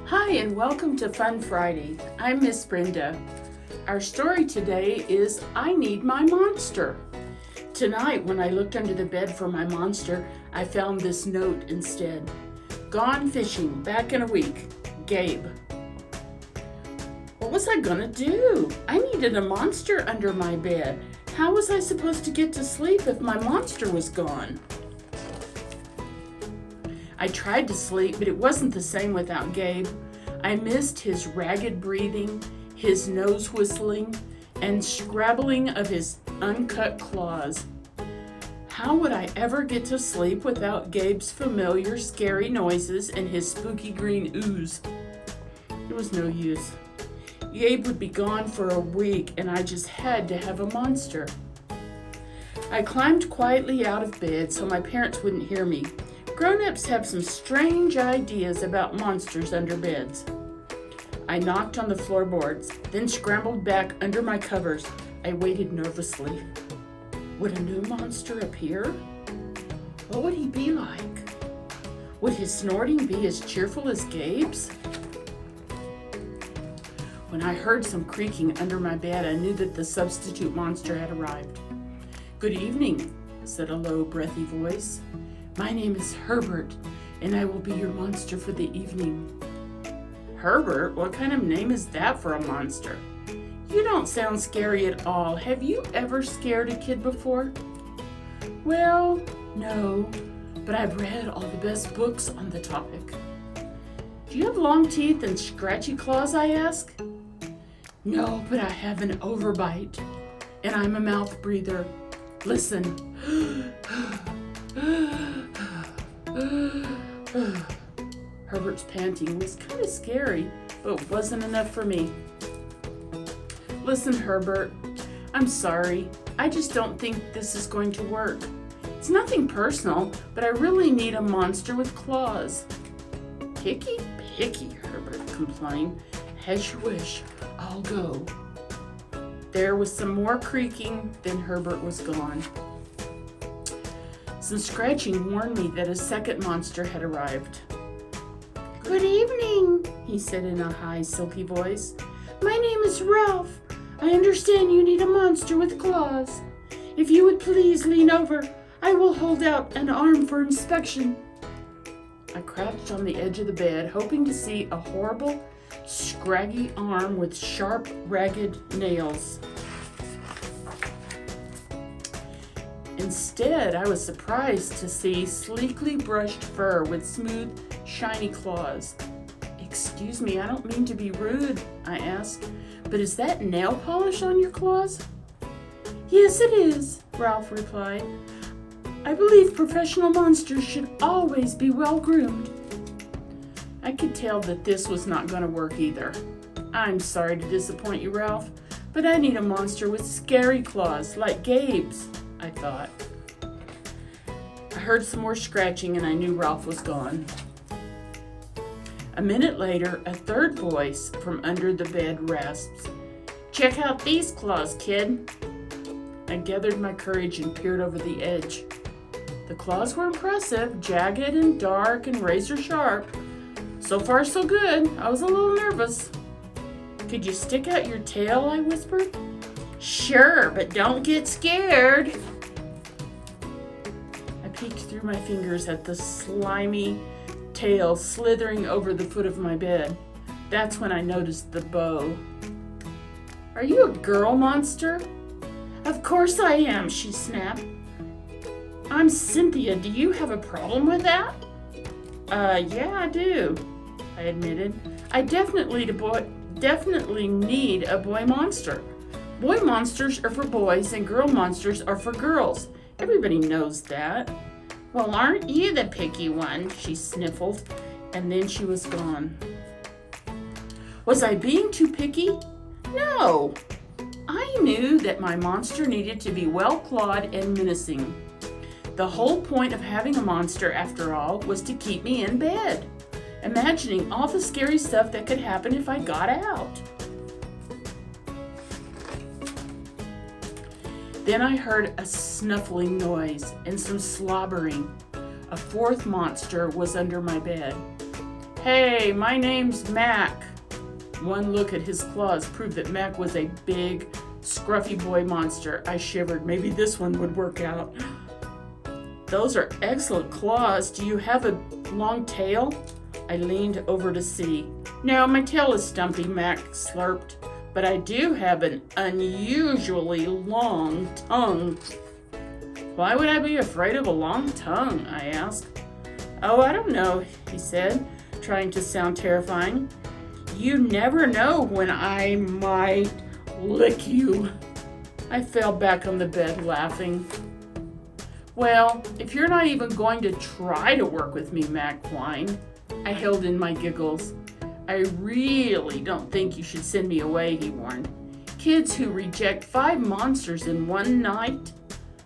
Hi and welcome to Fun Friday. I'm Miss Brenda. Our story today is I Need My Monster. Tonight when I looked under the bed for my monster, I found this note instead. Gone fishing, back in a week. Gabe. What was I gonna do? I needed a monster under my bed. How was I supposed to get to sleep if my monster was gone? I tried to sleep, but it wasn't the same without Gabe. I missed his ragged breathing, his nose whistling, and scrabbling of his uncut claws. How would I ever get to sleep without Gabe's familiar, scary noises and his spooky green ooze? It was no use. Gabe would be gone for a week, and I just had to have a monster. I climbed quietly out of bed so my parents wouldn't hear me. Grown-ups have some strange ideas about monsters under beds. I knocked on the floorboards, then scrambled back under my covers. I waited nervously. Would a new monster appear? What would he be like? Would his snorting be as cheerful as Gabe's? When I heard some creaking under my bed, I knew that the substitute monster had arrived. "Good evening," said a low, breathy voice. "My name is Herbert, and I will be your monster for the evening." Herbert? What kind of name is that for a monster? You don't sound scary at all. Have you ever scared a kid before? Well, no, but I've read all the best books on the topic. Do you have long teeth and scratchy claws, I ask? No, but I have an overbite, and I'm a mouth breather. Listen. Herbert's panting was kind of scary, but wasn't enough for me. Listen, Herbert, I'm sorry. I just don't think this is going to work. It's nothing personal, but I really need a monster with claws. Picky, Herbert complained. As you wish, I'll go. There was some more creaking, then Herbert was gone. Some scratching warned me that a second monster had arrived. "Good evening," he said in a high, silky voice. "My name is Ralph. I understand you need a monster with claws. If you would please lean over, I will hold out an arm for inspection." I crouched on the edge of the bed, hoping to see a horrible, scraggy arm with sharp, ragged nails. Instead, I was surprised to see sleekly brushed fur with smooth, shiny claws. "Excuse me, I don't mean to be rude," I asked, "but is that nail polish on your claws?" "Yes, it is," Ralph replied. "I believe professional monsters should always be well groomed." I could tell that this was not going to work either. "I'm sorry to disappoint you, Ralph, but I need a monster with scary claws like Gabe's," I thought. I heard some more scratching and I knew Ralph was gone. A minute later, a third voice from under the bed rasps, "Check out these claws, kid." I gathered my courage and peered over the edge. The claws were impressive, jagged and dark and razor sharp. So far, so good. I was a little nervous. "Could you stick out your tail?" I whispered. "Sure, but don't get scared." I peeked through my fingers at the slimy tail slithering over the foot of my bed. That's when I noticed the bow. "Are you a girl monster?" "Of course I am," she snapped. "I'm Cynthia. Do you have a problem with that?" Yeah, I do," I admitted. "I definitely need a boy monster. Boy monsters are for boys and girl monsters are for girls. Everybody knows that." "Well, aren't you the picky one?" she sniffled, and then she was gone. Was I being too picky? No. I knew that my monster needed to be well-clawed and menacing. The whole point of having a monster, after all, was to keep me in bed, imagining all the scary stuff that could happen if I got out. Then I heard a snuffling noise and some slobbering. A fourth monster was under my bed. Hey, my name's Mac. One look at his claws proved that Mac was a big, scruffy boy monster. I shivered. Maybe this one would work out. Those are excellent claws. Do you have a long tail? I leaned over to see. No, my tail is stumpy, Mac slurped. But I do have an unusually long tongue. Why would I be afraid of a long tongue? I asked. Oh, I don't know, he said, trying to sound terrifying. You never know when I might lick you. I fell back on the bed laughing. Well, if you're not even going to try to work with me, Mac whined. I held in my giggles. I really don't think you should send me away, he warned. Kids who reject 5 monsters in one night?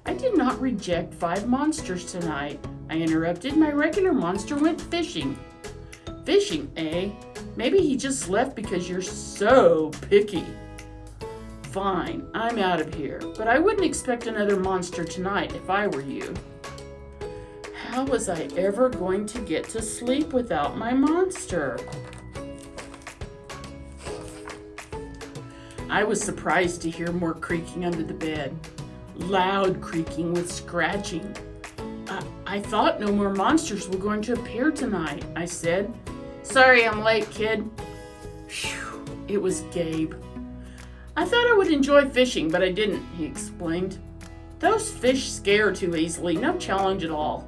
I did not reject 5 monsters tonight, I interrupted. My regular monster went fishing. Fishing, eh? Maybe he just left because you're so picky. Fine, I'm out of here, but I wouldn't expect another monster tonight if I were you. How was I ever going to get to sleep without my monster? I was surprised to hear more creaking under the bed. Loud creaking with scratching. I thought no more monsters were going to appear tonight, I said. Sorry I'm late, kid. Phew, it was Gabe. I thought I would enjoy fishing, but I didn't, he explained. Those fish scare too easily, no challenge at all.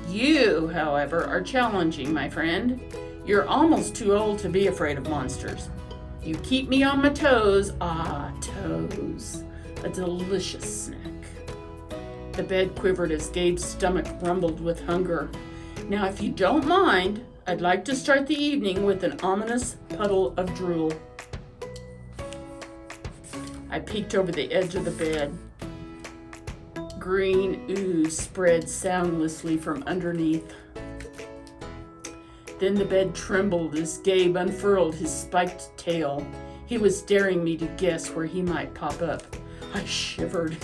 You, however, are challenging, my friend. You're almost too old to be afraid of monsters. You keep me on my toes. Ah, toes. A delicious snack. The bed quivered as Gabe's stomach rumbled with hunger. Now, if you don't mind, I'd like to start the evening with an ominous puddle of drool. I peeked over the edge of the bed. Green ooze spread soundlessly from underneath. Then the bed trembled as Gabe unfurled his spiked tail. He was daring me to guess where he might pop up. I shivered.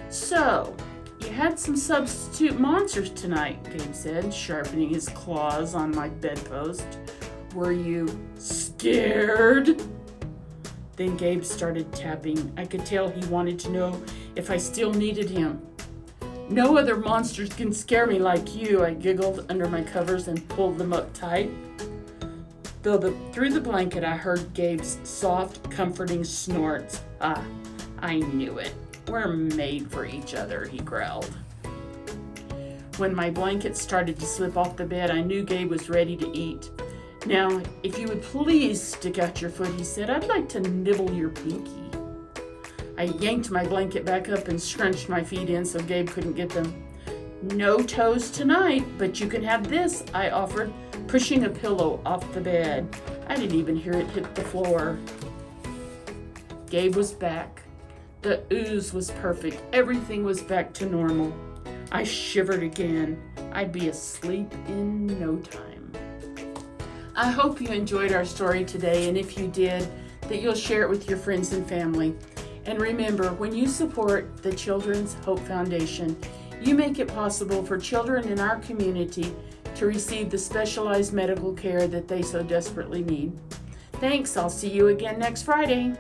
So, you had some substitute monsters tonight, Gabe said, sharpening his claws on my bedpost. Were you scared? Then Gabe started tapping. I could tell he wanted to know if I still needed him. No other monsters can scare me like you, I giggled under my covers and pulled them up tight. Through the blanket, I heard Gabe's soft, comforting snorts. Ah, I knew it. We're made for each other, he growled. When my blanket started to slip off the bed, I knew Gabe was ready to eat. Now, if you would please stick out your foot, he said, I'd like to nibble your pinky. I yanked my blanket back up and scrunched my feet in so Gabe couldn't get them. No toes tonight, but you can have this, I offered, pushing a pillow off the bed. I didn't even hear it hit the floor. Gabe was back. The ooze was perfect. Everything was back to normal. I shivered again. I'd be asleep in no time. I hope you enjoyed our story today, and if you did, that you'll share it with your friends and family. And remember, when you support the Children's Hope Foundation, you make it possible for children in our community to receive the specialized medical care that they so desperately need. Thanks. I'll see you again next Friday.